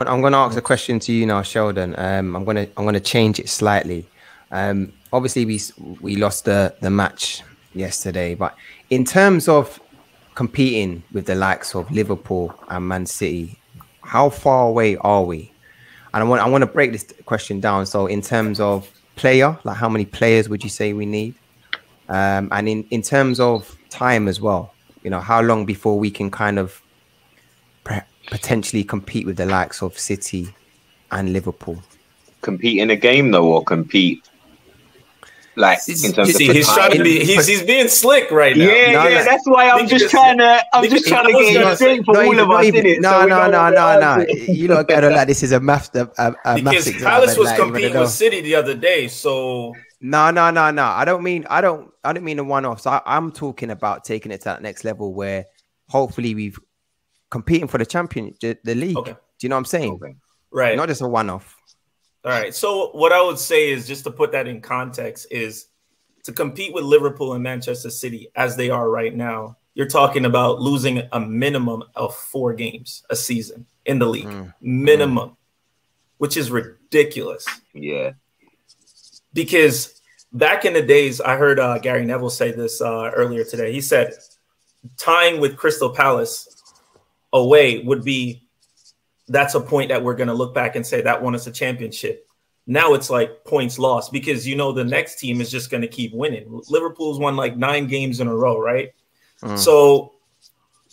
I'm going to ask a question to you now, Sheldon. I'm going to change it slightly. Obviously, we lost the match yesterday, but in terms of competing with the likes of Liverpool and Man City, how far away are we? And I want to break this question down. So, in terms of player, like how many players would you say we need? And in terms of time as well, you know, how long before we can kind of potentially compete with the likes of City and Liverpool? Compete in a game though, or compete like in terms of he's trying to be he's being slick right now. Yeah, that's why I'm just trying to get it straight for all of us, innit? No. You lot get it like this is a maths because Palace was competing with City the other day, so no. I don't mean the one-offs. I'm talking about taking it to that next level where hopefully we've competing for the champion, the league. Okay. Do you know what I'm saying? Okay. Right. Not just a one-off. All right. So what I would say is, just to put that in context, is to compete with Liverpool and Manchester City as they are right now, you're talking about losing a minimum of 4 games a season in the league. Minimum. Which is ridiculous. Yeah. Because back in the days, I heard Gary Neville say this earlier today. He said tying with Crystal Palace away would be, that's a point that we're going to look back and say that won us a championship. Now it's like points lost, because you know the next team is just going to keep winning. Liverpool's won like 9 games in a row, right? So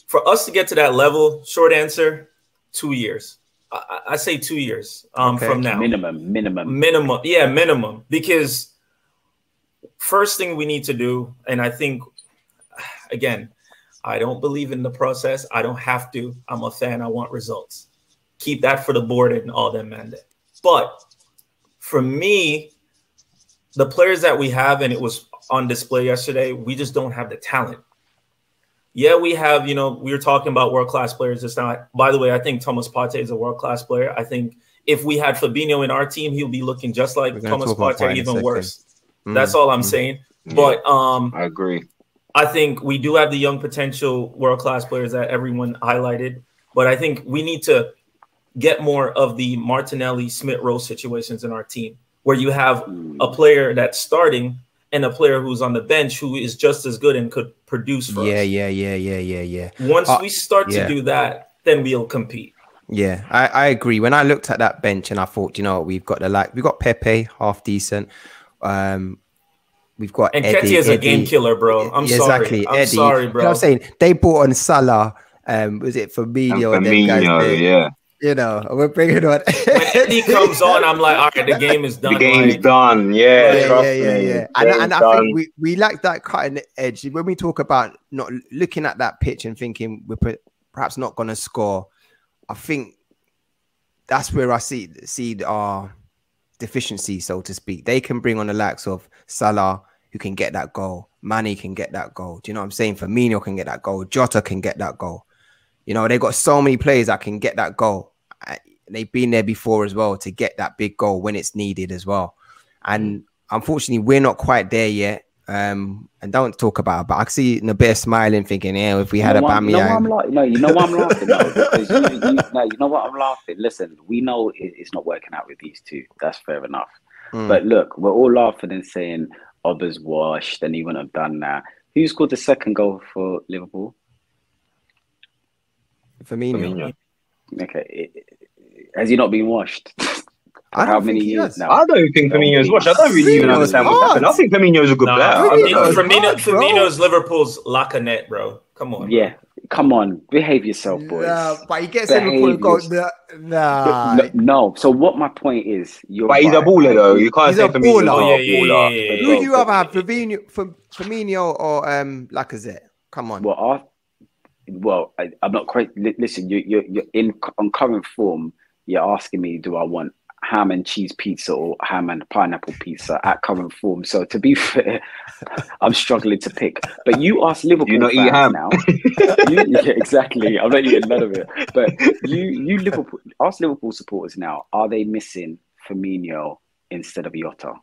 for us to get to that level, short answer, 2 years. I say 2 years from now. Minimum. Yeah, minimum. Because first thing we need to do, and I think, again, I don't believe in the process. I don't have to. I'm a fan. I want results. Keep that for the board and all them, man. But for me, the players that we have, and it was on display yesterday, we just don't have the talent. Yeah, we have, you know, we were talking about world-class players just now. By the way, I think Thomas Partey is a world-class player. I think if we had Fabinho in our team, he'll be looking just like Thomas Partey, even worse. That's all I'm saying. But I agree. I think we do have the young potential world-class players that everyone highlighted. But I think we need to get more of the Martinelli, Smith-Rowe situations in our team, where you have a player that's starting and a player who's on the bench who is just as good and could produce for us. Yeah. Once we start to do that, then we'll compete. Yeah, I agree. When I looked at that bench and I thought, you know, we've got Pepe, half decent. We've got Eddie is a game killer, bro. I'm sorry. I'm sorry, bro. You know what I'm saying? They brought on Salah. Was it Fabinho? And them guys yeah. You know, we're bringing on. When Eddie comes on, I'm like, all right, the game is done. The game's done. Yeah. And I think we lack that cutting edge. When we talk about not looking at that pitch and thinking we're perhaps not going to score, I think that's where I see our deficiency, so to speak. They can bring on the likes of Salah, who can get that goal. Mane can get that goal. Do you know what I'm saying? Firmino can get that goal. Jota can get that goal. You know, they've got so many players that can get that goal. They've been there before as well to get that big goal when it's needed as well. And unfortunately, we're not quite there yet. And don't talk about it, but I see Nabil smiling, thinking, yeah, if we had a Bamiyang. No, you know why I'm laughing? No, because you know what I'm laughing? Listen, we know it's not working out with these two. That's fair enough. But look, we're all laughing and saying, Oba's washed, and he wouldn't have done that. Who scored the second goal for Liverpool? Firmino. Okay. Has he not been washed? How many years now? I don't think Firmino's washed. I don't really even understand what's happened. I think Firmino's a good player. Firmino's Liverpool's Lacanet, bro. Come on. Yeah. Come on. Behave yourself, boys. But he gets Liverpool goals. No. So what my point is, but he's a baller, though. You can't say Firmino's a baller. Who do you ever have, Firmino or Lacazette? Come on. Well, I'm not quite. Listen, you're on current form. You're asking me, do I want ham and cheese pizza or ham and pineapple pizza at current form? So to be fair, I'm struggling to pick. But you ask Liverpool not fans eat ham now. Yeah, exactly. I'm not eating none of it. But you Liverpool ask Liverpool supporters now. Are they missing Firmino instead of Jota?